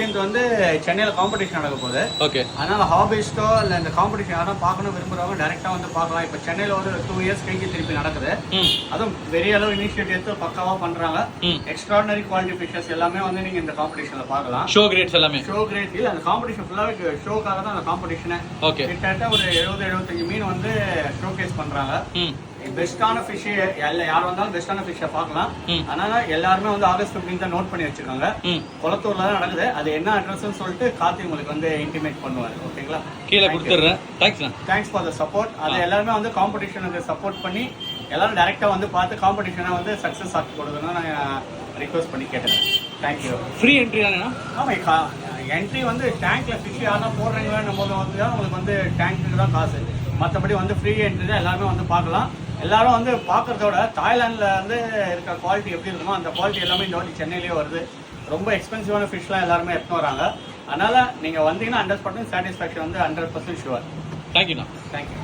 வந்து சென்னையில் காம்படிஷன் நடக்க போகுது. ஓகே. அதனால ஹாபிஸ்டோ இல்லை இந்த காம்படிஷன் யாரும் பார்க்கணும் விரும்புறவங்க டைரெக்டாக வந்து பார்க்கலாம். இப்போ சென்னையில் ஒரு 2 இயர்ஸ் கழிச்சு திருப்பி நடக்குது. அதுவும் பெரிய அளவு இனிஷியேட்டிவ் எடுத்து பக்காவாக பண்ணுறாங்க. எக்ஸ்ட்ராடனரி குவாலிட்டி ஃபிஷஸ் எல்லாமே வந்து நீங்கள் இந்த காம்படிஷனில் பார்க்கலாம். ஷோ கிரேட்ஸ் எல்லாமே. ஷோ கிரேட் இல்லை, அந்த காம்படிஷன் ஃபுல்லாகவே ஷோக்காக தான் அந்த காம்படிஷனே. ஓகே. கிட்டத்தட்ட ஒரு 70-75 மீன் வந்து ஷோகேஸ் பண்ணுறாங்க. பெஸ்டான ஃபிஷ் யார் வந்தாலும் பெஸ்டான ஃபிஷ்ஷை பார்க்கலாம். அதனால எல்லாருமே வந்து ஆகஸ்ட் 15 தான் நோட் பண்ணி வச்சிருக்காங்க. குளத்தூர்ல தான் நடக்குது. அது என்ன அட்ரஸ்ன்னு சொல்லிட்டு கார்த்தி உங்களுக்கு வந்து இன்டிமேட் பண்ணுவார். ஓகேங்களா? கீழே கொடுத்துறேன். Thanks for the support. அது எல்லாருமே வந்து காம்படிஷனுக்கு சப்போர்ட் பண்ணி எல்லாரும் டைரக்டா வந்து பார்த்து காம்படிஷனை வந்து சக்ஸஸ் ஆக்கி கொடுக்கணும்னு நான் ரிக்வெஸ்ட் பண்ணி கேட்டேன். தேங்க்யூ. ஃப்ரீ என்ட்ரி தானேண்ணா? ஆமாம், என்ட்ரி வந்து டேங்க்ல ஃபிஷ் யாரும் போடுறீங்களா போது வந்து தான் உங்களுக்கு வந்து டேங்க்கு தான் காசு. மற்றபடி வந்து ஃப்ரீ என்ட்ரி தான், எல்லாருமே வந்து பார்க்கலாம். எல்லாரும் வந்து பார்க்கறதோட தாய்லாண்டில் வந்து இருக்கிற குவாலிட்டி எப்படி இருக்குமோ அந்த குவாலிட்டி எல்லாமே இந்த வாட்டி சென்னையிலேயே வருது. ரொம்ப எக்ஸ்பென்சிவான ஃபிஷ்லாம் எல்லாருமே எடுத்துன்னு வராங்க. அதனால் நீங்கள் வந்தீங்கன்னா 100% சாட்டிஸ்ஃபேக்ஷன் வந்து 100% ஷுவர். தேங்க்யூண்ணா. தேங்க்யூ.